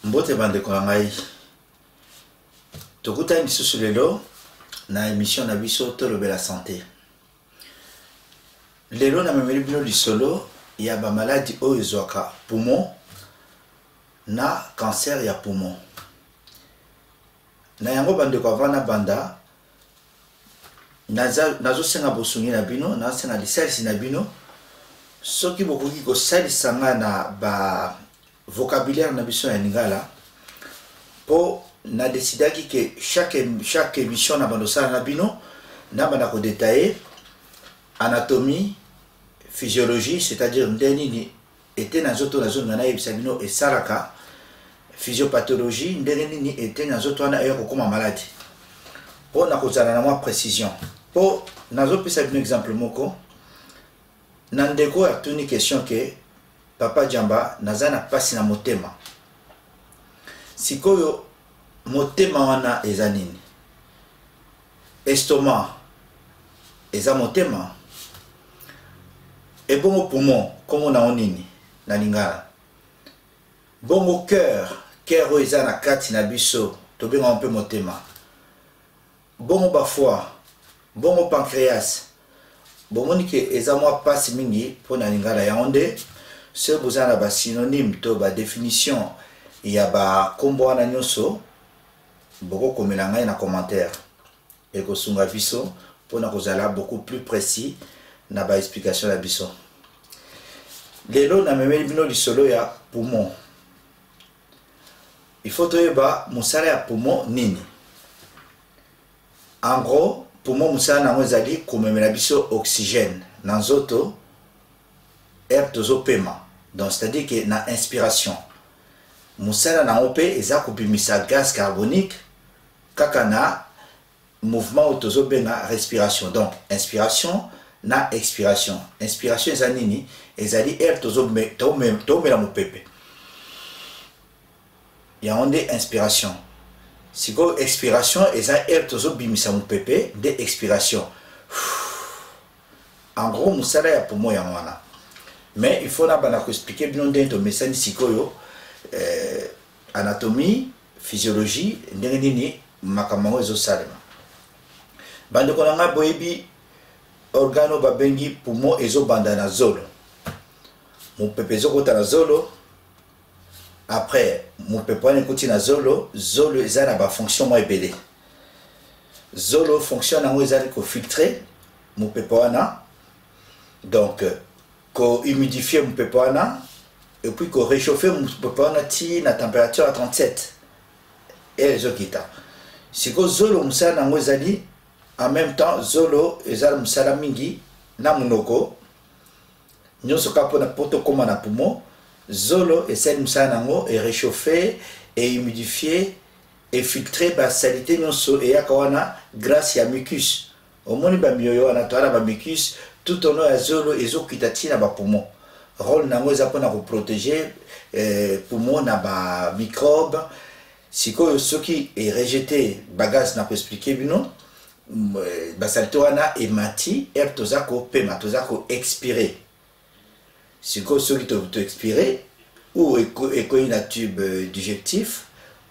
Mbote bande kwa ngai tokuta misusu lelo na émission na biso tolobe la santé. Lelo na memeli bino lisolo ya ba maladie oyo ezwaka poumon na cancer ya poumon. Na yango bande kwa vana banda nazo senga bosungi na bino na senga lisalisi na bino soki bokoki ko salisa na ba vocabulaire na biso ya lingala po na décidaki que chaque émission na bandosa na bino na bana ko détailler anatomie physiologie, c'est-à-dire ndeni était na zoto na zone na yebisa bino et saraka physiopathologie ndeni ni était na zoto na yo kokoma maladie po na kozala na moi précision po nazo pesa bino exemple moko na ndeko atuni question que Papa Jamba nazana pasi na motema. Sikoyo motema wana eza nini? Estomac eza motema. Et bongo poumon comme na onini na lingala. Bongo cœur eza na kati na biso to benga un peu motema. Bongo ba foie, bongo pancréas. Bongo ni ke eza mwa pasi mingi po na lingala ya onde. Ce vous avez ba synonyme to ba définition ya ba kombo wana nyoso boko komela ngai na commentaire et ko sunga biso pona kozala beaucoup plus précis na ba explication la biso. Lelo na memeli bino lisolo ya poumon. Il faut toyeba musala ya poumon nini. En gros, poumon musala na ngozali komemela biso oxygène na nzoto air tozopema. Donc c'est-à-dire que na inspiration musala na ope eza kubimisa gaz carbonique kaka na mouvement autozobenga respiration. Donc inspiration na expiration. Inspiration eza nini? Ezali air tozomela mopepe. Ya onde inspiration. Siko expiration eza air tozobimisa mopepe de expiration. En gros musala ya poumon ya wana. Mais il faut expliquer bien dentro mesani sikoyo anatomie, physiologie, ndenge makambo ezo salema. Bande konanga boyebi organo babengi poumon ezo banda na zolo. Mopepe ezo kota na zolo. Après mopepe wana ekoti na zolo, zolo eza na ba fonction mo ebele. Zolo fonction nango ezali ko filtrer mopepe wana. Donc ko humidifier mon pepana et puis ko réchauffer mon pepana ti na température à 37 et zokita. Si ko zolo musala nango ezali en même temps zolo ezali musala mingi na munoko nyonso kapo na poto koma na poumon zolo ezali musala nango et réchauffer et humidifier et filtrer ba salité nyonso et yakawana grâce ya mucus. Au moni ba mioyo wana to ba mucus tout au long de zolo ezo kitati na ba poumon. Rôle nango eza pona ko protéger poumon na ba microbe. Siko soki est rejeté bagage na ko expliquer bino ba salto wana emati air tozako pema tozako expirer. Siko soki to expirer ou eko na tube digestif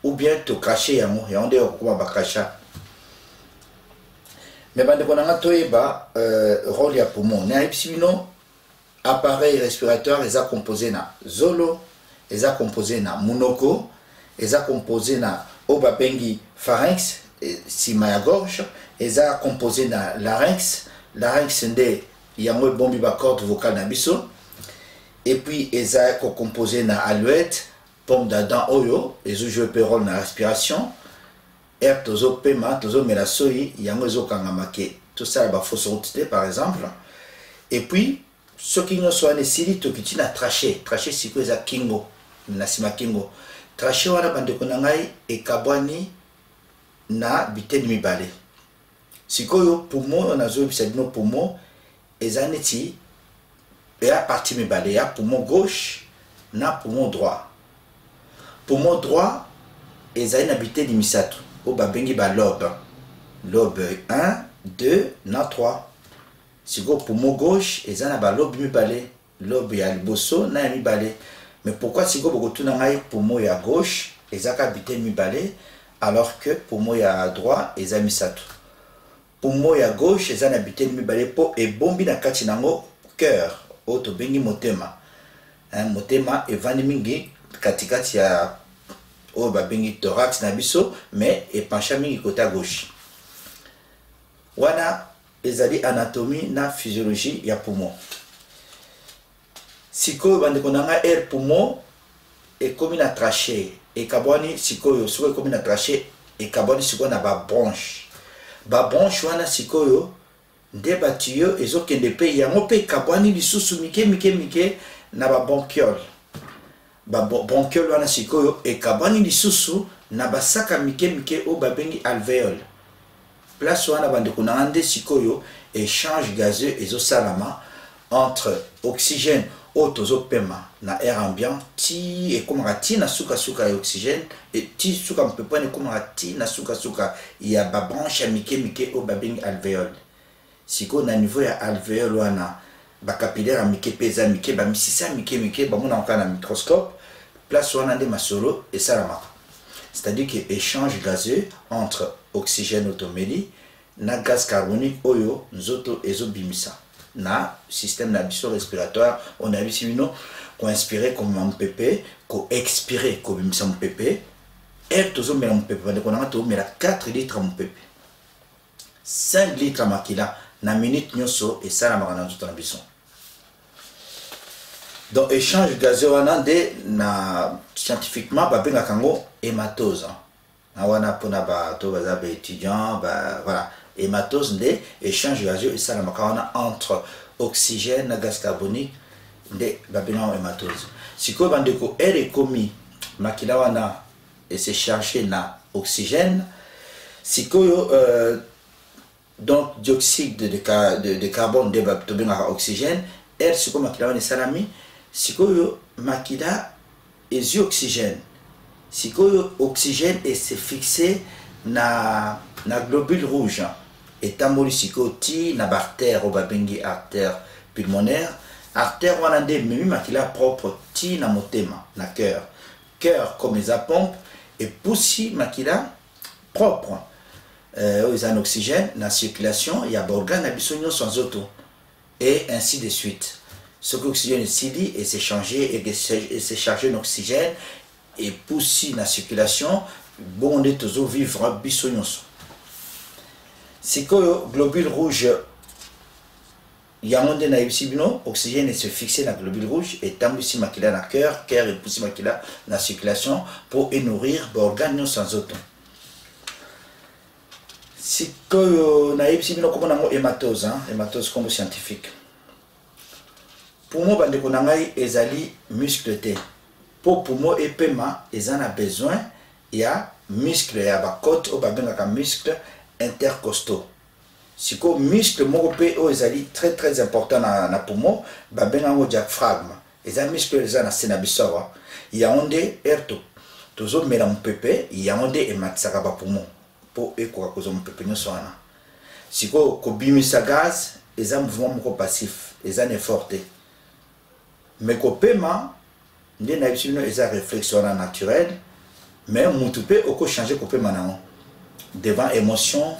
ou bien to cracher yango ya onde ko ba cracha. Mais bande konanga toyeba rôle ya poumon na epsibino appareil respiratoire eza composé na zolo eza composé na munoko eza composé na obabengi pharynx sima ya gorge eza composé na larynx nde yango bombi ba corde vocale na biso et puis eza composé na alouette pomme d'Adam oyo ezo jouer rôle na respiration. Air tozo pema tozo mela soyi yango ezo kangama ke tout ça ba fausse route par exemple. Et puis ce qui nous soit nesili to kitina trachée siko eza kingo na sima kingo trachée wana bande konangai e kabwani na biteni mibale sikoyo poumon nazo bisa bino poumon eza neti e a partie mibale ya poumon gauche na poumon droit. Poumon droit ezali na biteni misato o babengi ba lobe. Lobe 1 2 na 3. Siko poumon gauche ezali na ba lobe mibale, lobe ya liboso na ya mibale. Mais pourquoi siko bokotuna ngai poumon ya gauche ezaka biteni mibale alors que poumon ya droit ezali misato? Poumon ya gauche ezali na biteni mibale po ebombi na kati nango cœur o to bengi motema. Motema evandi mingi katikati ya o babengi thorax na biso, mais epancha mingi côté à gauche. Wana ezali anatomie na physiologie ya poumon. Sikoyo bandeko nanga air poumon ekomi na trachée ekabwani sikoyo sikoyo ekomi na trachée ekabwani sikoyo na ba bronche. Ba bronche wana sikoyo nde batuyo ezokende pe yango pe ekabwani lisusu mike mike na ba bronchiole. Ba bronchiole wana sikoyo ekabwani lisusu na basaka mike o babengi alvéole. Place wana bandeko nanga nde sikoyo échange gazeux ezosalama entre oxygène o tozopema na air ambiant ti ekomaka ti na suka ya oxygène et ti suka mpepane ekomaka ti na suka ya ba branche ya mike o babengi alvéole. Siko na niveau ya alvéole wana ba capillaire ya mike pe eza mike ba misisa mike bamona nka na microscope. Place wana nde masolo esalamaka. C'est-à-dire que échange gazeux entre oxygène automeli na gaz carbonique oyo nzoto ezobimisa na système na biso respiratoire. On a vu si bino ko inspirer comme un pépé, ko expirer ko bimisa mon pépé, et tozo mela mon pépé de konanga to mela 4 litres mon pépé, 5 litres makila na minute nyoso et ça la marana nzoto na biso. Donc échange gazeux wana de na scientifiquement ba benga kango hématose. Na wana pona ba to baza ba étudiant ba voilà. Hématose nde échange gazeux et ça la makana entre oxygène na gaz carbonique nde babenga hématose. Siko bandeko air ekomi makila wana et c'est chargé na oxygène. Siko donc dioxyde de carbone de babenga oxygène, air siko makila wana salami. Sikoyo makila ezi oxygène. Sikoyo oxygène et c'est fixé na globule rouge. Et tamboli sikoyo ti na artère o babengi artère pulmonaire. Artère wana nde memi makila propre ti na motema na cœur. Cœur comme les pompe et poussi makila propre. Ils ont oxygène na circulation, il y a organe na biso nyonso nzoto et ainsi de suite. Ce que l'oxygène est sili et c'est changé et c'est chargé en oxygène et poussé la circulation, bon on est toujours vivre bisonyos. C'est que le globule rouge, il y a un na ibsibino, oxygène est se fixé dans le globule rouge et tant ici makila na cœur et poussé makila la circulation pour nourrir l'organe sans autre. C'est que na ibsibino comme on a hématose, hématose comme scientifique. Poumon bandeko nangai ezali muscle te. Po poumon epema ezana besoin ya muscle ya ba côte o babengaka muscle intercostaux. Siko muscle moko pe o ezali très important na poumon babengaka diaphragme. Eza muscle ezana sena bisawa. Ya onde erto. Tozo mela mpepe ya onde ematisaka ba poumon po ekoka kozo mpepe nyoso wana. Siko ko bimisa gaz eza mouvement moko passif, eza effort te. Mais kopema nde na ibisino eza réflexion naturelle mais mutupe oko changer kopema nango devant émotion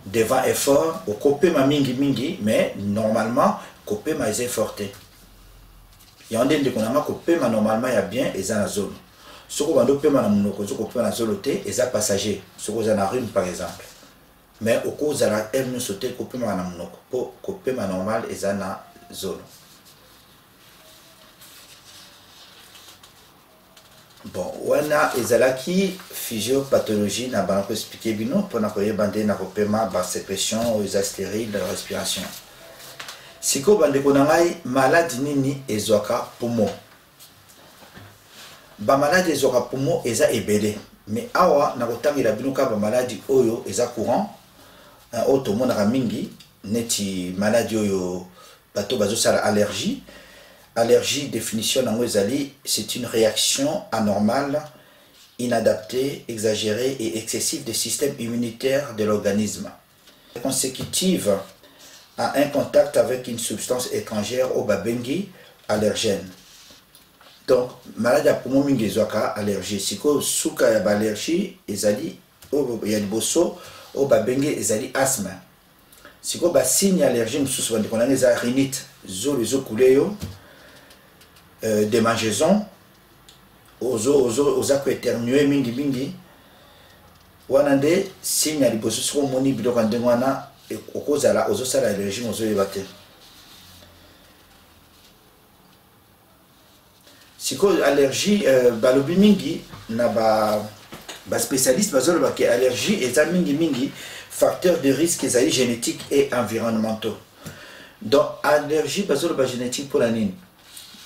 devant effort okopema mingi mais normalement kopema eza forte ya nde konanga kopema normalement ya bien eza na zone soko bando pema na munoko soko kopema na zone te eza passager soko za na rhume par exemple mais oko za la hernie sauter kopema na munoko po kopema normal eza na zone. Bon, wana ezalaki physiopathologie na banako expliquer bino pona koyebande na kopema ba sécrétion aux stérile de la respiration. Siko bandeko na ngai maladie nini ezwaka poumon. Ba maladie ezwaka poumon eza ebele, mais awa na kotangela bino ka ba maladie oyo eza courant o to monaka mingi neti maladie oyo bato bazosala allergie. Allergie, définition d'angozali, c'est une réaction anormale inadaptée, exagérée et excessive du système immunitaire de l'organisme, consécutive à un contact avec une substance étrangère au babengi allergène. Donc, maladie à poumon mingi zoaka allergie. Siko suka ya allergie ezali ya liboso au babengi ezali asthme. Siko ba signe allergie mususu bandi konanga eza rhinite, zolo zo kuleyo, démangeaison, oza ko éternuer mingi. Wana nde signe ya liboso siko moni biloko ndenge wana okozala ozosala allergie ozoyeba te. Siko allergie balobi mingi na ba spécialiste bazoloba ke allergie eza mingi facteur de risque ezali génétique et environnementaux. Donc allergie bazoloba génétique pour la nini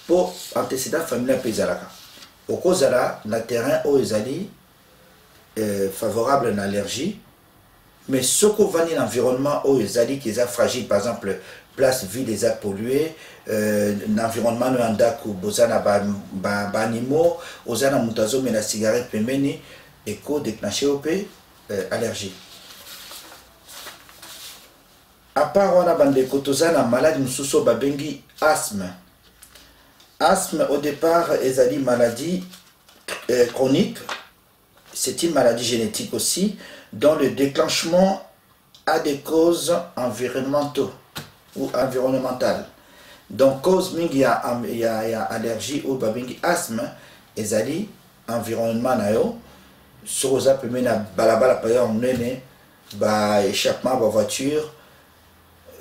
pour antécédent familial pe ezalaka okozala na terrain oyo ezali favorable na allergie, mais ce qu'on va dans l'environnement où les alliés qui sont fragiles, par exemple place vide les a pollués, l'environnement nous anda ku bozana ba animaux, ozana mutazo mais la cigarette pemeni éco déclenché au allergie. À part on a bande kotozana malade mususo babengi asthme. Asthme au départ est une maladie chronique. C'est une maladie génétique aussi, dont le déclenchement a des causes environnementales ou environnementales. Donc, cause mingi ya allergie ou babingi asthme, ezali environnement na yo, soza peme na balabala pa yo mnene, ba échappement ba voiture,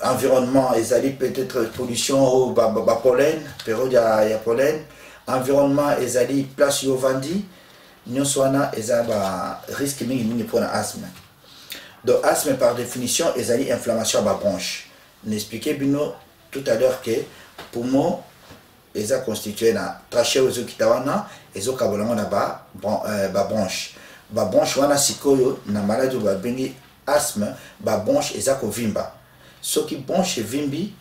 environnement ezali peut-être pollution ou ba pollen, période ya pollen, environnement ezali place yo vandi. Nous sommes risque mingi pour l'asthme. Donc, asthme par définition, est une inflammation à la bronche. Nous expliquons bien tout à l'heure que poumon est constitué de trachée aux okitawana et aux kabolamo na bronche. La bronche, wana sikoyo na maladie de bengi asthme, la bronche est kovimba. Ce qui bronche vimbi,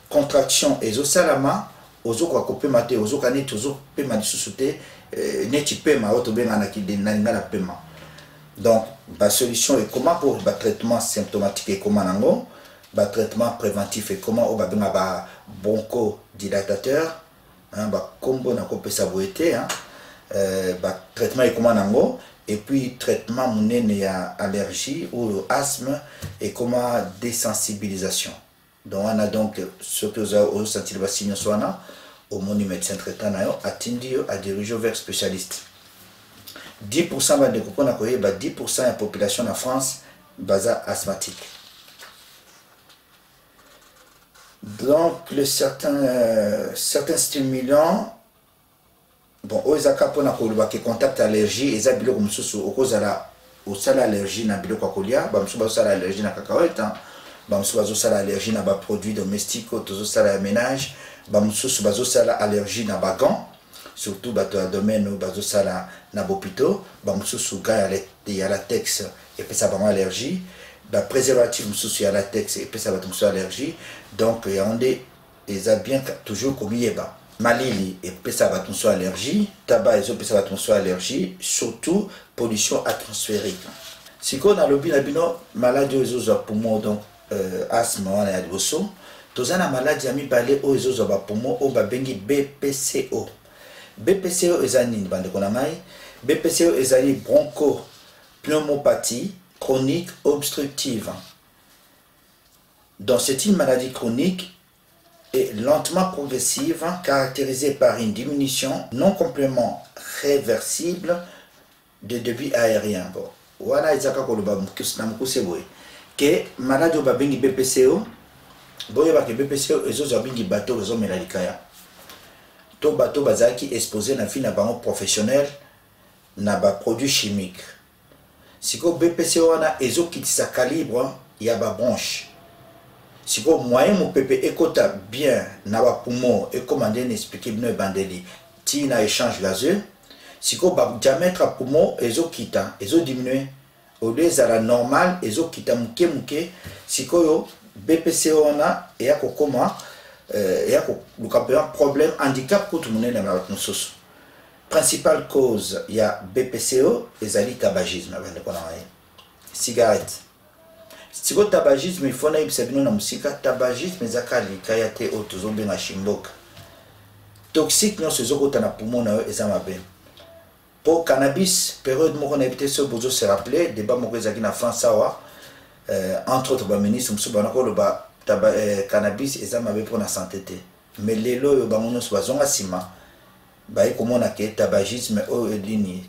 contraction et aux salama, aux okwakope mate, aux okane, aux okpe madisouté. Donc, la solution est comment pour le traitement symptomatique et comment le traitement préventif et comment on va bronchodilatateur, combo na kope saboité, traitement et comment et puis traitement monene à allergie ou asthme et comment désensibilisation. Donc on a donc ce que vous avez senti le signe soana. Au monde médecin traitant à diriger vers spécialiste. 10% de coupons à 10% de la population en France basa asthmatique. Donc les certains stimulants bon ozaka pona koluba ke contact allergie eza biloko mususu okozala osala allergie na biloko kolia ba mususu basala allergie na cacahuète ba mususu basala allergie na ba produits domestiques tozo sala ménage. Bamususu bazosala allergie na bagan, surtout bato ya domaine bazosala na bopito, bamususu ga ya latex et puis ça va allergie, ba préservatif mususu ya latex et puis ça va mususu allergie. Donc il y a des bien toujours comme yeba. Malili et puis ça va mususu allergie, tabac et puis ça va mususu allergie, surtout pollution atmosphérique. Si qu'on a le bino maladie aux poumons donc asthme on a liboso. Tozana maladie ami balé o ezozo ba poumon o ba bengi BPCO. BPCO ezani bande konamai. BPCO ezali bronchopneumopathie chronique obstructive. Donc c'est une maladie chronique et lentement progressive caractérisée par une diminution non complément réversible de débit aérien. Bon, voilà ezaka koloba mukisna mukuseboy que maladie o ba bengi BPCO. Boye ba ke BPCO ezozo bingi bateau ezo melalikaya. To bateau bazaki exposé na vie na bango professionnel na ba produits chimiques. Siko BPCO wana ezo kitisa calibre ya ba bronche. Siko moyen mo pepe ekota bien na ba poumon et commander n'expliquer bien bandeli. Ti na échange gazeux. Siko ba diamètre poumon ezo kita, ezo diminuer. Au lieu à la normale ezo kita muke siko yo BPCO na et à comment et à problème handicap pour tout le monde dans la principale cause il y a BPCO et tabagisme, cigarette. Si le tabagisme, il faut que le tabagisme est un chimboka. Toxique, non, c'est ce que tu as poumon et pour cannabis, période où on a évité ce besoin se rappeler, débat en France, entre autres, ministre, le cannabis et pour la santé. Mais les lois, comme on a que tabagisme ou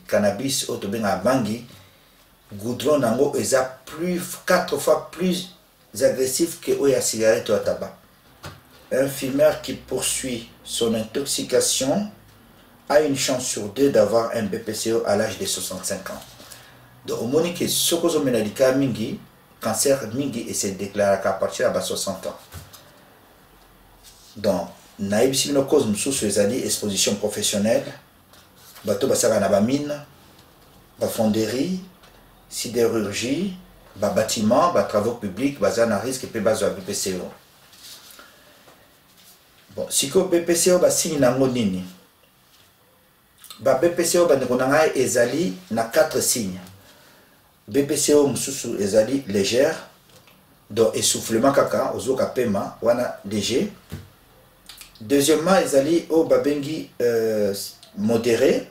cannabis ou bangi goudron nango est plus 4 fois plus agressif que la cigarette ou le tabac. Un fumeur qui poursuit son intoxication a une chance sur 2 d'avoir un BPCO à l'âge de 65 ans. Donc on dit que ce que vous avez dit, cancer mingi et se déclare qu'à partir de 60 ans. Donc naïb si nos causes sous exposition professionnelle, bateau basara na mine, fonderie, sidérurgie, bâtiment, travaux publics, bazana risque et bazo BPCO. Bon, si que BPCO signe nango nini. BPCO bandekonanga ezali na 4 signes. BPCO mususu ezali légère, donc essoufflement kaka ozoka pema wana léger. Deuxièmement, ezali au babengi modéré.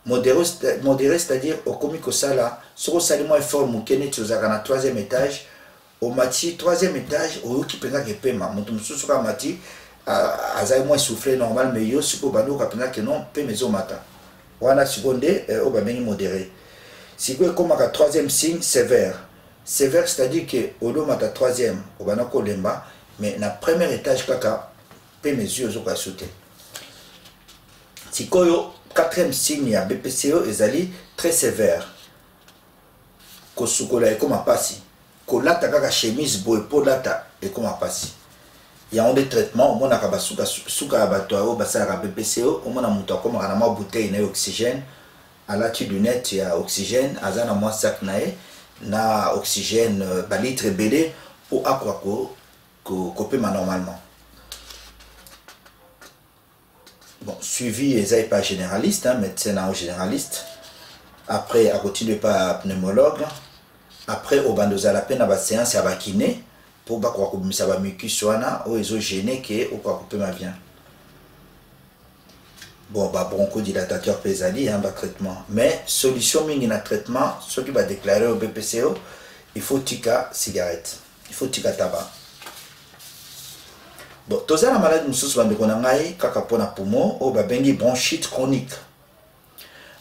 Modéré, c'est-à-dire au comique au sala, sur le salimo est fort moukene tuzaka na 3e étage, au mati 3e étage, au qui penga ke pema, mutu mususu ka mati azai moins soufflé normal mais yo siko bando ka penga ke non pe mezo mata. Wana seconde au babengi modéré. Siko comme ka 3e signe sévère. Sévère, c'est-à-dire que au do mata 3e au banako lemba, mais na 1er étage kaka pe mes yeux ont sauté. Si koyo 4e signe à BPCO ezali très sévère. Kosukola et comme passi. Kolata kaka chemise boy polata et comme passi. Il y a un des traitements, on a kabasuka suka abattoir basara BPCO, on a muta comme na ma bouteille na oxygène. À la tu lunette il y a oxygène, azana moi sac na oxygène balitre belé pour aquako ko normalement. Bon, suivi et pas généraliste, médecin généraliste. Après, à continuer par pneumologue. Après, au bandoza la peine à la séance à kiné pour pas quoi que ça va mucus ou ils ont gêné que ou quoi couper ma vient. Bon, bah bronchodilatateur pesali, traitement. Mais solution mingi na traitement, ce qui va déclarer au BPCO, il faut tika cigarette, il faut tika tabac. Bon, tous la maladie mususu bandeko na ngai kaka pona poumon o babengi bronchite chronique.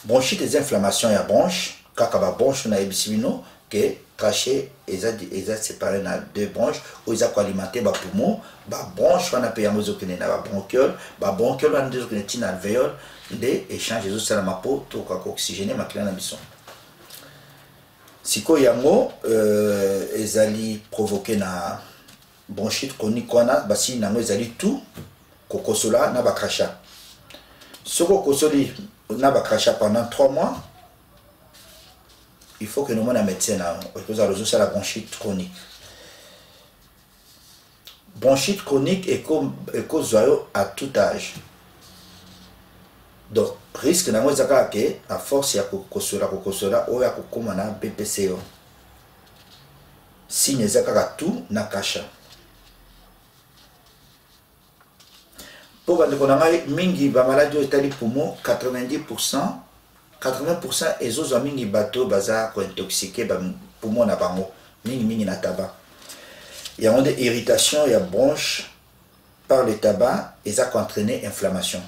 Bronchite des inflammations ya bronche, kaka ba bronche na ebisibino que trachée eza séparé na 2 bronches ou ils ko alimenter ba poumon, ba bronche wana pe yango zokene na ba bronchiole wana zokene tina alvéole de échange zo sala mapo to ka oxygéner makila na biso. Siko yango ezali provoqué na bronchite chronique wana basi nango ezali tout kokosola na bakrasha. Soko kosoli na bakrasha pendant 3 mois, il faut que nous mona médecin na cause à la bronchite chronique. Bronchite chronique est cause à tout âge. Donc risque nango ezaka ke à force ya kokosola o ya kokoma na BPCO. Signe ezaka tout na kasha. Pour les mingi ba maladie etali poumon 80% et autres mingi bateau baza ko intoxiqué ba poumon na bango mingi na tabac. Il y a des irritations, il y a bronche par le tabac et ça entraîner inflammation.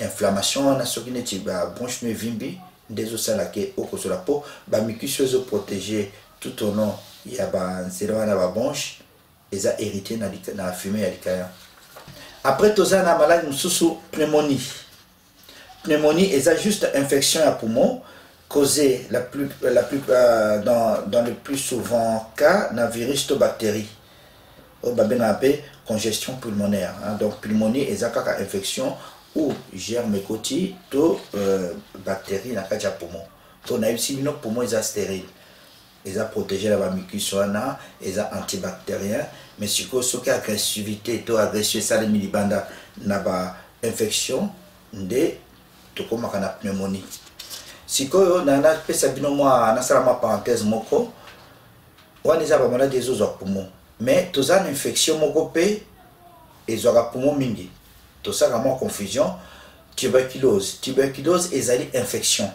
Inflammation on a ce qui n'est ba bronche ne vimbi des os la ke au sur la peau ba muqueuse protégée tout au long il y a ba zéro na ba bronche et ça irrité na la fumée ya likaya. Après tout ça, on a malade sous pneumonie. Pneumonie, c'est juste infection à poumon causée dans le plus souvent cas d'un virus ou bactérie. On appelle congestion pulmonaire. Donc pneumonie, c'est une infection ou germe côté to bactérie dans le poumon. Donc on a aussi nos poumons stérile. Ils ont protégé la mucus, ils ont antibactérien, mais si vous avez agressivité, agression, ça les milibanda, n'a pas infection de tokomaka na pneumonie. Sikoyo na pesa bino mwa nasala ma parenthèse moko wana eza ba maladie ezozwa poumon, mais toza na infection moko pe ezwaka poumon mingi. Tosaka mwa confusion. Tuberculose ezali infection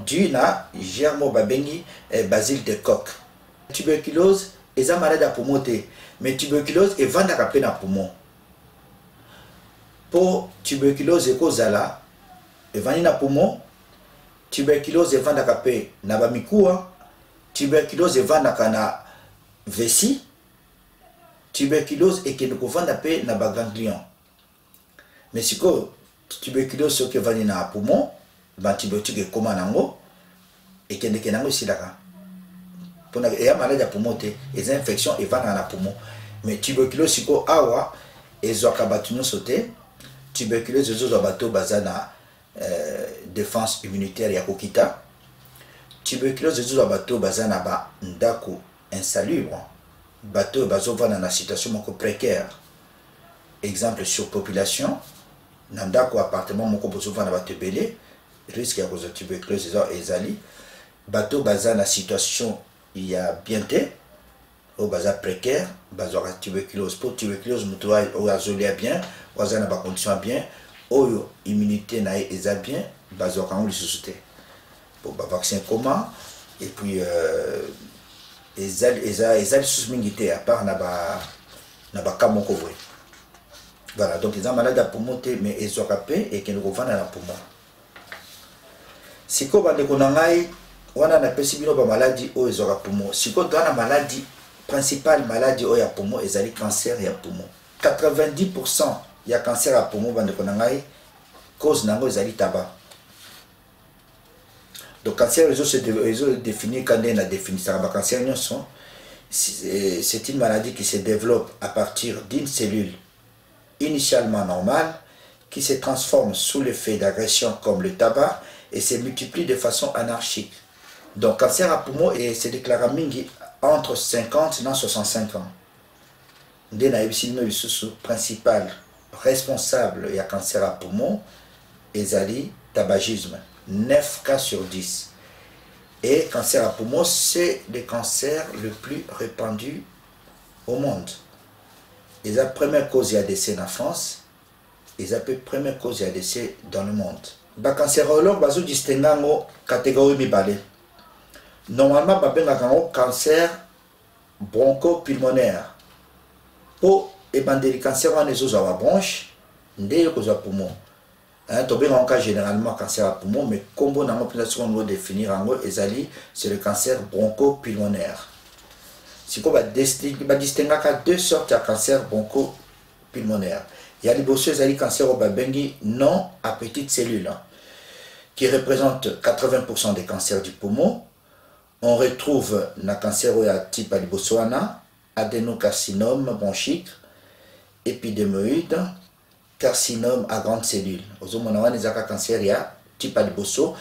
due na germe babengi Bacille de Koch. Tuberculose eza malade ya poumon te, mais tuberculose evandaka pe na poumon. Po tuberculose ekozala evandi na poumon, tuberculose evandaka pe na bamikuwa, tuberculose evandaka na vessie, tuberculose ekende kovanda pe na baganglion. Mais si tuberculose soki evandi na poumon, bantibiotique ekoma nango ekendeke nango esilaka. Pona eya malade ya poumon te, eza infection evandaka na poumon. Mais tuberculose siko awa ezwaka bato nyonso te. Tuberculose ezozwa bato baza na défense immunitaire ya kokita. Tuberculose ezozwa bato baza na ba ndako insalubre, bato bazovanda na situation moko précaire. Exemple surpopulation, na ndako appartement moko bozovanda bato ebele, risque ya kozwa tuberculose ezali. Bato baza na situation ya bien te, oyo baza précaire, bazwaka tuberculose. Po tuberculose moto oyo azolia bien, oyo na ba condition bien, oyo immunité na ye eza bien, bazwaka ngo lisusu te. Po ba vaccin comment et puis eza lisusu mingi te à part na ba cas moko boye. Voilà, donc ils ont malade à poumon, mais ils ont capé et qu'ils nous revendent à la poumon. Si vous avez une maladie ou ils ont poumon, si vous avez une maladie, principale maladie ou ya poumon, ils ont cancer et poumon. 90% il y a cancer à poumon, cause nango ils ont tabac. Donc cancer, ils ont défini quand on a défini ça. Cancer, c'est une maladie qui se développe à partir d'une cellule initialement normale qui se transforme sous l'effet d'agression comme le tabac et se multiplie de façon anarchique. Donc cancer à poumon se déclare mingi entre 50 et 65 ans. Le principal responsable du cancer à poumon est tabagisme, 9 cas sur 10. Et cancer à poumon, c'est le cancer le plus répandu au monde. Et la première cause d'ADC en France, et la première cause d'ADC dans le monde. Les cancérologues ont distingué la catégorie mibale. Normalement, il y a un cancer bronchopulmonaire. Pour les cancers de la bronche, il y a un poumon. Il y a un cas généralement cancer à poumon, mais comme on a définir, c'est le cancer bronchopulmonaire. Si on va distinguer deux sortes de cancer bronchopulmonaire. Il y a les cancers non à petites cellules qui représentent 80% des cancers du poumon. On retrouve le cancer type alibosoana, adénocarcinome bronchique, épidémoïde, carcinome à grande cellule. Aux hommes, on a des cancer type aliboso,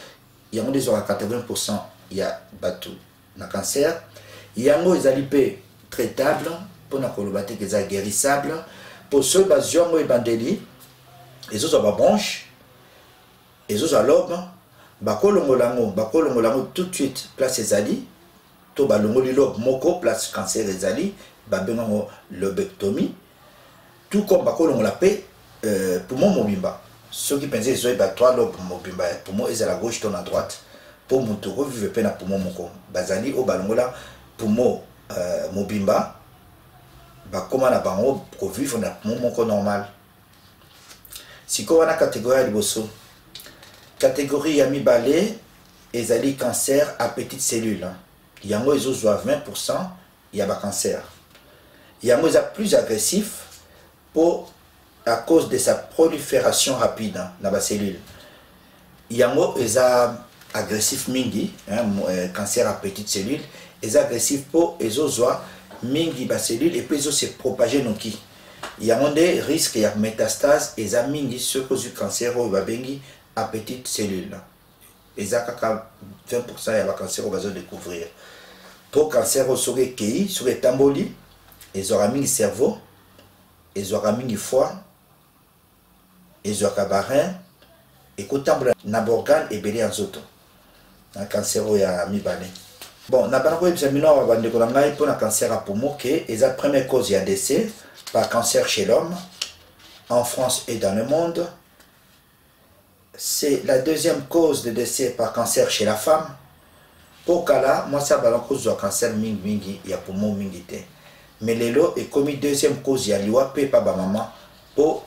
il y a 80% il y a le cancer. Il y a des traitables pour les guérissables. Pour ceux qui ont des bandeli, les autres bronches, les autres lobes, bakolongolango tout de suite place ezali, to balongoli lobe moko place cancer ezali, babengango lobectomie. Tout comme bakolongola pe poumon mobimba. Ceux qui pensaient qu'ils ont 3 lobes mobimba, poumon est à la gauche, ton à droite. Pour montoro vivre pe na poumon moko. Bazali o balongola poumon mobimba bakoma na bango ko vivre na poumon moko normal. Siko wana catégorie ya liboso. Catégorie ya mibale ezali cancer à petites cellules. Yango ezozwa 20% ya ba cancer. Yango est plus agressif à cause de sa prolifération rapide dans la cellule. Yango est agressif mingi, cancer à petites cellules, est agressif pour les autres mingi ba cellule et puis ils se propager noki. Il y a des risques de métastase et ça mingi ce que du cancer ou babengi à petites cellules. Et ça 20% ya ba cancer au besoin découvrir. Pour cancer au sur kei, sur les tamboli, ils aura mingi cerveau, ils aura mingi foie, ils aura barin, ekotambola na borgane ebele ya nzoto na cancer ya mibale. Bon, na bana koyebisa bino awa bandeko na ngai mpo na cancer ya poumon ke eza première cause ya décès par cancer chez l'homme en France et dans le monde. C'est la deuxième cause de décès par cancer chez la femme. Pour kala, moi ça bana cause de cancer mingi ya poumon mingi te. Mais lelo est commis deuxième cause ya liwa pe pa ba maman pour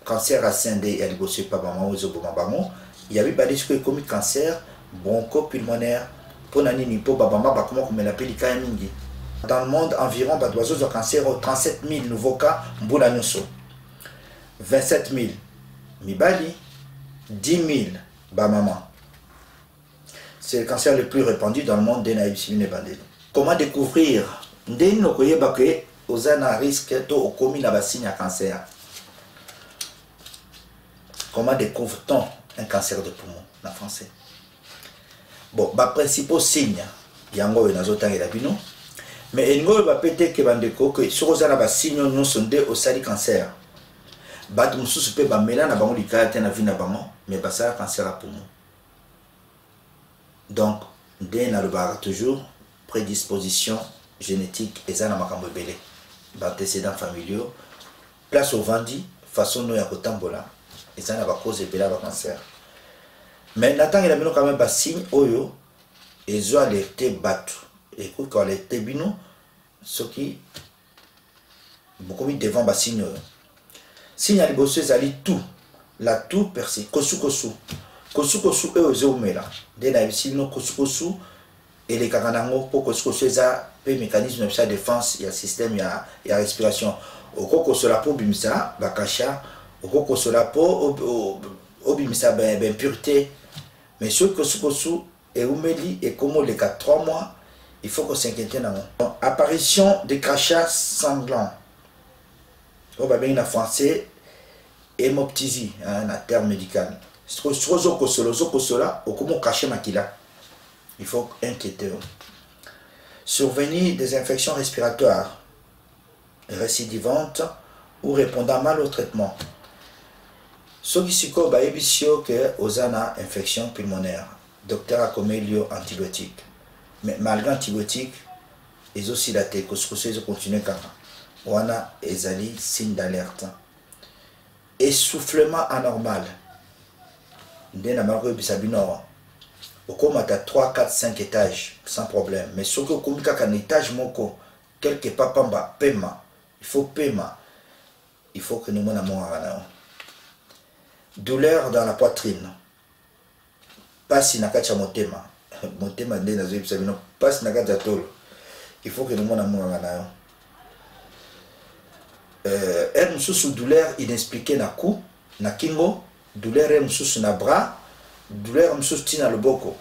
cancer à sein ya liboso pa ba maman ozo boma bango. Il y a eu pas des commis cancer bronchopulmonaire pour nani ni po ba mama ba comment comme la pelika mingi. Dans le monde environ ba d'oiseaux de cancer 37 000 nouveaux cas mbula nyonso. 27 000 mibali, 10 000 ba maman. C'est le cancer le plus répandu dans le monde de Naïbsimine Bandeli. Comment découvrir ndeni no koyeba ke ozana risque to okomi na ba signe à cancer? Comment découvre-t-on un cancer de poumon en français? Bon, ba principaux signes yango nazotangela bino. Mais engo ba pété ke bandeko que sur ozana ba signe nyonso nde osali cancer. Bat mususu pe ba mela na bango likaya na vie na bango, mais ba ça cancer à poumon. Donc, dès na le toujours prédisposition génétique et ça na makambo belé. Antécédents familiaux, place au vendi, façon no ya kotambola, et ça na ba cause belé ba cancer. Mais natang il a mis quand même ba signe oyo ezo alerté batu. Et quand alerté bino ce qui beaucoup mis devant ba signe oyo. Signe ali bosse ezali tout, la tout percé, kosu kosu. Kosu kosu ezo mela. Dès na bino kosu kosu et les kakanango pour kosu kosu eza pe mécanisme de défense, il y a système, il y a respiration. Au koko sola po bimisa bakasha, au koko sola po obimisa ben pureté. Mais ce kosu et umeli et comme les 3 mois, il faut qu'on s'inquiète dans apparition de crachats sanglants. On va bien en français hémoptysie, un terme médical. Strozo kosola au comment cacher makila. Il faut inquiéter. Survenir des infections respiratoires récidivantes ou répondant mal au traitement. Ce qui siko ba ebisio que osana infection pulmonaire. Docteur a commis lieu antibiotique. Mais malgré antibiotique, ils aussi la tête, ils continuent quand wana ezali signe d'alerte. Essoufflement anormal. Ndena marco bisabino. Au coma à 3, 4, 5 étages sans problème. Mais ce que comme un étage moko quelque part pamba paiement. Il faut paiement. Il faut que nous m'en douleur dans la poitrine. Pas si nakacha motema. Motema ndena zo bisabino. Pas si nakacha tolo. Il faut que nous m'en elle sous douleur inexpliquée na cou, na kingo, douleur sous na bras, douleur sous tina le boko.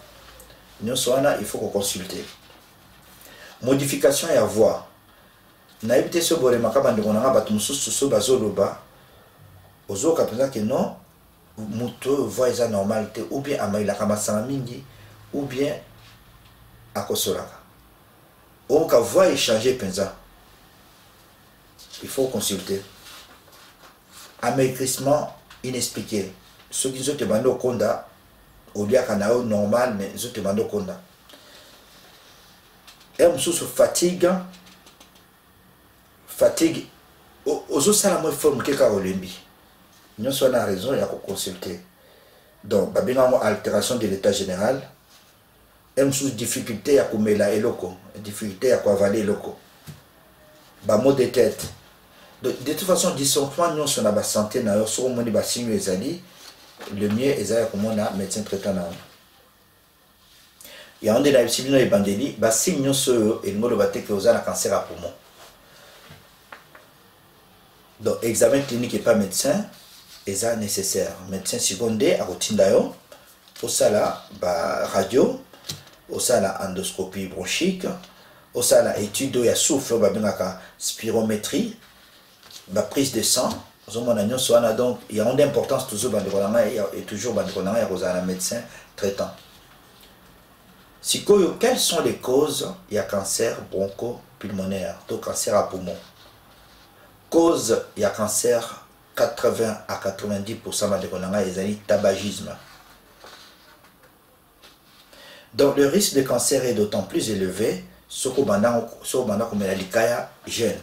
Il faut qu'on consulte. Modification et à voix. Na évité ce bore makaba ndonga batu sous so bazoloba. Ozo kapena que non, muto voix est normalité ou bien amaila kama mingi ou bien akosolaka. On ka voix échanger penza. Il faut consulter. Amaigrissement inexpliqué. Ceux qui ont demandé au Konda, au lieu canao normal, mais ils ont demandé au Konda. Et on se fatigue. Fatigue. Aux autres, ça la même forme que Karolembi. Nous sommes à raison, il y a qu'à consulter. Donc, il y a une altération de l'état général. Et on a difficulté à comer et loco. Difficulté à avaler loco. Mot de tête. De toute façon, dysfonctionnement, nous sommes la santé, nous sommes les signes le mieux est comme on a médecin traitant. Il y a un des laïcs et bandeli, les signes nous sont et nous le battez que vous avez un cancer à poumon. Donc, examen clinique et pas médecin, est nécessaire. Médecin secondaire à routine d'ailleurs, pour ça là, radio, pour ça là, endoscopie bronchique, pour ça là, étude de souffle, spirométrie. La prise de sang, donc il y a une importance toujours et toujours un médecin traitant. Quelles sont les causes? Il y a cancer bronchopulmonaire, donc cancer à poumon. Cause, il y a cancer 80 à 90% de tabagisme. Donc le risque de cancer est d'autant plus élevé ce qu'on a comme likaya jeune.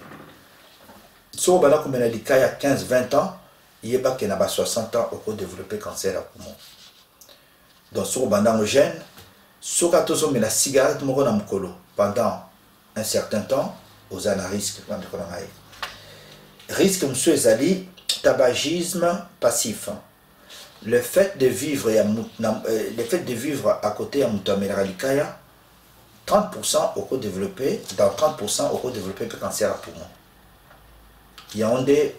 Ce qu'on a comme likaya 15-20 ans, il y a pas qu'il a 60 ans au cours de développer cancer à poumon. Donc ce qu'on a jeune, ce qu'on a la cigarette pendant un certain temps, aux an risque. Risque monsieur Zali, tabagisme passif. Le fait de vivre à côté à Mutaméralikaya, 30% au cours développé, dans 30% au cours développé le cancer à poumon. Il y a un des,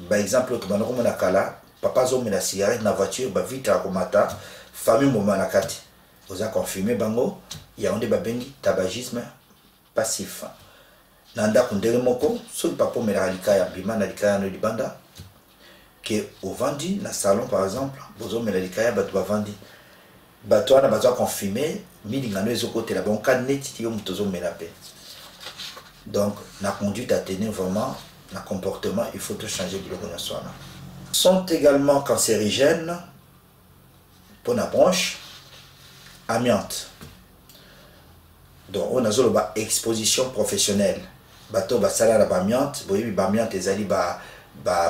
par exemple, comme Nakala, papa zome la cigarette dans la voiture, vite à Komata, famille Momanakati. Vous avez confirmé, bango, il y a un des babengi tabagisme passif. Nanda Kundere Moko, soit papa Méralikaya, Bima Nalikaya no Libanda. Que au vendi dans le salon par exemple bozo melalika bato bavandi bato wana bazo confirmer milingano ezokote la bon canet ti yo mutozo melape. Donc la conduite à tenir vraiment le comportement, il faut tout changer de l'organisation. Sont également cancérigènes pour la bronche, amiante. Donc on a zolo ba exposition professionnelle bato ba sala la amiante boyebi ba amiante ezali ba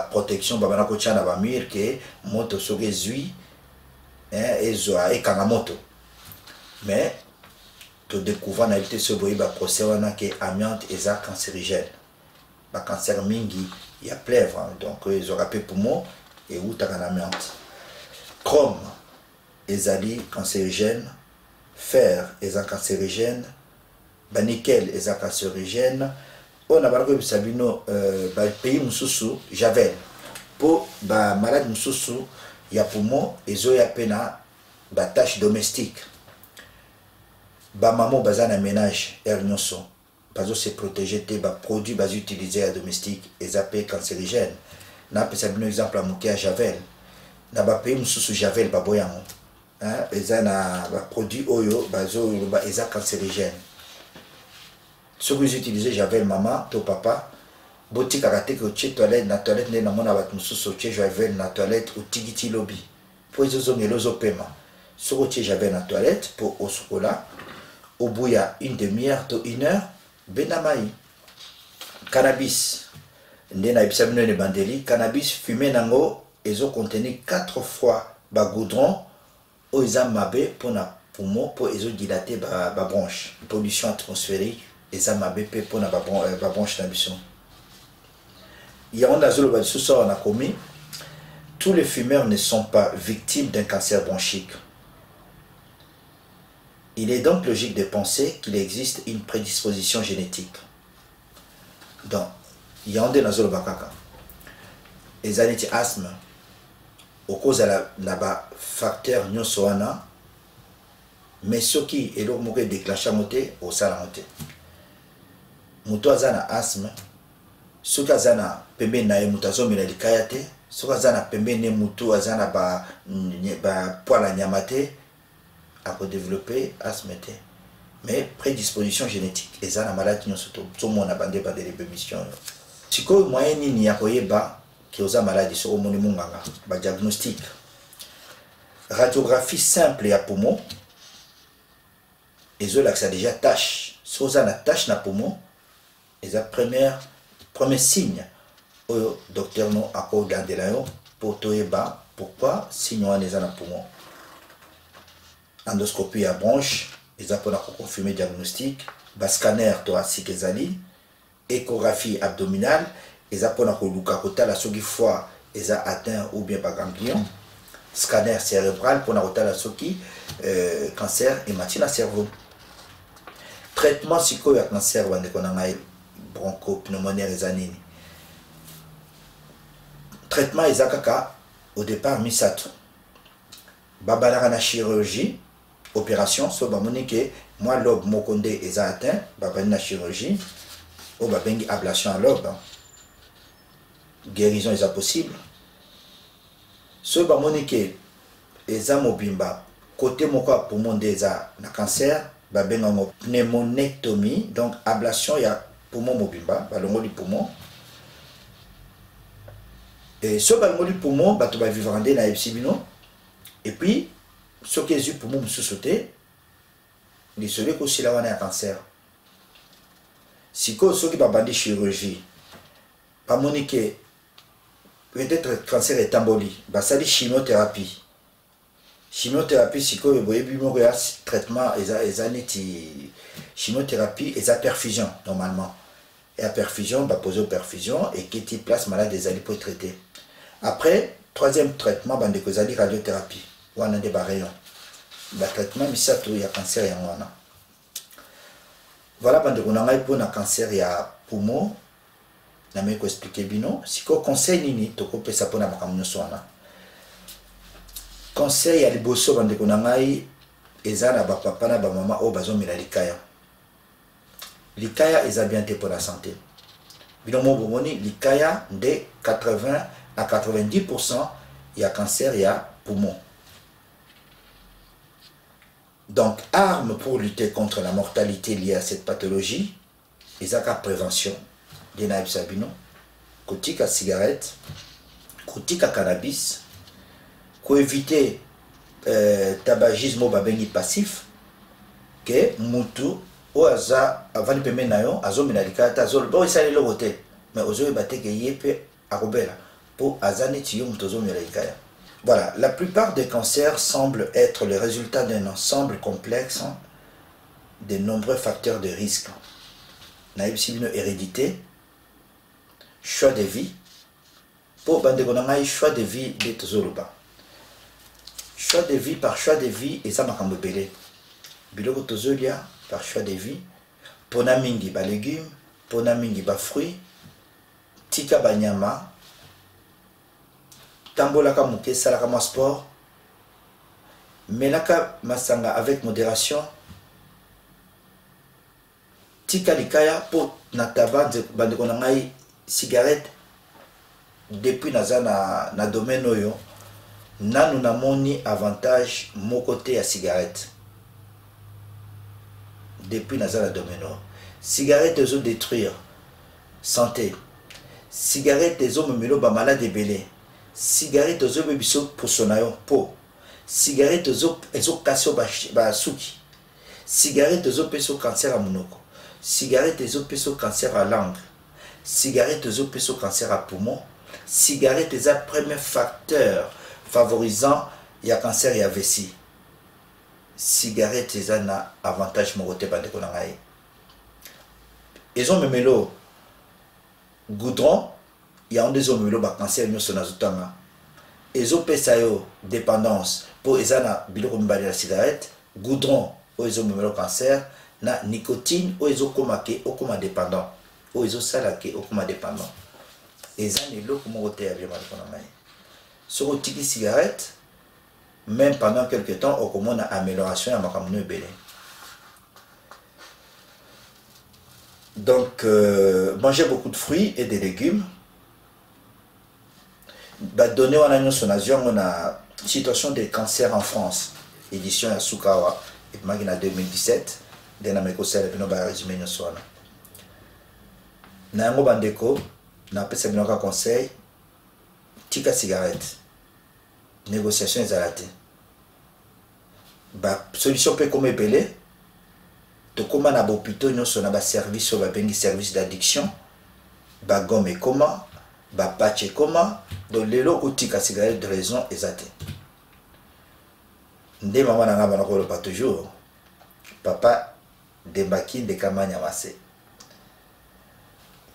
protection babana ko tchana ba mur que moto soge zui ezoa e kanga moto mais to découvrir na été ce boyi ba procès wana que amiante eza cancérigène ba cancer mingi ya plèvre donc ils aura peu poumon et ou ta amiante. Chrome ezali cancérigène, fer eza cancérigène, ba nickel eza cancérigène. On a parlé de Sabino, pays mususu, Javel. Pour les malades mususu, il y a poumon, et il y a pena, tâches domestiques. Maman bazana ménage, ernyoso. Bazo se protéger des produits bas utilisés à domestique, et zappé cancérigène. Na pe Sabino exemple à mouké à Javel. Na ba pays mususu Javel baboyango. Hein, ezana produit oyo bazo eza cancérigène. Ce que j'utilisais, j'avais maman, ton papa, boutique à rater que tu toilette, la toilette n'est pas mon abat, nous sous-sauté, j'avais la toilette au tigiti lobby. Pour les autres, les autres paiements. Ce que j'avais la toilette pour au chocolat, au bout il y a une demi-heure, une heure, benamaï. Cannabis. Cannabis fumé nango, ils ont contenu 4 fois ba goudron, ou ils ont mabé pour na poumon, pour ils ont dilaté ba bronche. Pollution atmosphérique. Et ça m'a BP pour la branche d'ambition. Il y a un azolo sous-sort on a commis. Tous les fumeurs ne sont pas victimes d'un cancer bronchique. Il est donc logique de penser qu'il existe une prédisposition génétique. Donc, il y a un des azolo bakaka. Les années asthme, au cause de la facteur nyosoana, mais ce qui est le déclenché au salamoté. Mutu azana asthme, soki azana pembe na ye mutu azomela likaya te, soki azana pembe ne mutu azana ba poil nyama te, ako développer asthme te. Mais prédisposition génétique ezana maladie nyonso to mona bande les bémission. Siko moyen nini ya koyeba ki oza maladie so omoni munganga ba diagnostic. Radiographie simple ya poumon. Ezola que ça déjà tâche. So ozana tâche na poumon. Et la premier signe au docteur non à quoi garder là pour toyeba pourquoi signe on est en poumon. Endoscopie à bronche, ils ont confirmé diagnostic, scanner thoracique ezali, échographie abdominale, ils ont luka kota la soki fois ils ont atteint ou bien par ganglion, scanner cérébral pour la la soki cancer et matina cerveau. Traitement psycho ya cancer wande konanga bronchopneumonie rezanini. Traitement ezakaka au départ misato. Babalara na chirurgie, opération, so bamonique, moi lobe mokonde eza atteint, babani na chirurgie, ou babengi ablation à lobe. Guérison est possible. So bamonique eza mobimba, côté moko poumon eza na cancer, babenga mo pneumonectomie, donc ablation ya poumon mobimba, balongo du poumon. Et ce balongo du poumon, bato ba vivre na epsibino. Et puis, ce qui est du poumon sous sauté, lisolo ekosila wana ya cancer. Sikoyo soki babandi chirurgie bamoni ke peut-être cancer etamboli basali chimiothérapie. Chimiothérapie sikoyo boyebi moko ya traitement eza neti chimiothérapie eza perfusion normalement. Et à perfusion bapose perfusion et qui place malade des alliés pour traiter. Après troisième traitement bande kozali radiothérapie wana de barayon. Ba traitement misato ya cancer ya wana. Voilà bande konanga pour na cancer ya poumon. Na me ko expliquer bino siko conseil nini to ko pesa pona makamno swana. Conseil ya liboso bande konanga eza na ba papa na ba mama o bazo mila likaya. Likaya eza bien te pour la santé. Bino mo bomoni likaya de 80 à 90% ya cancer ya poumon. Donc, arme pour lutter contre la mortalité liée à cette pathologie, les actes de prévention, des naïbs sabino, kotika cigarette, kotika cannabis, ko éviter tabagisme au babengi passif, que mutu o aza avant de payer nayo, azo menalikata azo bo isale lo côté, mais ozo bateke yepe akobela pour azane tiyo mutozo menalikaya. Voilà, la plupart des cancers semblent être le résultat d'un ensemble complexe de nombreux facteurs de risque. Naïb sibino hérédité, choix de vie. Pour bandegonanga choix de vie de tozoluba. Choix de vie par choix de vie et ça m'a belé. Biloko tozolia par choix de vie. Pona mingi ba légumes, pona mingi ba fruits, tika ba nyama. Tambolaka muke salaka ma sport, melaka masanga avec modération, tika likaya pour na tabac bande konangai cigarette depuis naza na domaine oyo nanu na moni avantage mon côté à cigarette depuis naza na domaine oyo cigarette zo détruire santé, cigarette zo memelo ba malade belé. Cigarette aux bebiso pour son ayon po. Cigarette aux casso basuki. Cigarette aux peso cancer à monoko. Cigarette aux peso cancer à langue. Cigarette aux peso cancer à poumon. Cigarette est le premier facteur favorisant le cancer et la vessie. Cigarette est un avantage moroté bande konangaye. Ils ont même le goudron. Il y a des hommes qui ont cancer et qui ont une dépendance pour les la cigarette, goudron, ils ont un cancer, na nicotine, ils ont un dépendant, ils ont un dépendant. Ils ont un sur une cigarette, même pendant quelques temps, on a une amélioration à ma belé. Donc, manger beaucoup de fruits et de légumes. Donner en on a situation de cancer en France, édition à Sukawa, et en 2017, dynamique au sel, et on résumé nos soins. Nango bandeko, na pesa binoka conseil, tika cigarette, négociation est arrêtée. Solution peut comme belé, to koma na bopito nyonso na ba service sur ba bengi service d'addiction, ba gomme et coma. Ba patche comment donc les lots outika cigarette de raison exacte. Nde maman nanga banako pas toujours. Papa dembaki de kamanya masse.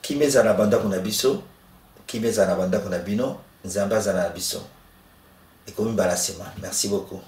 Kimeza na banda kuna biso, kimeza na banda kuna bino, nzamba za na biso. Et comme balasima. Merci beaucoup.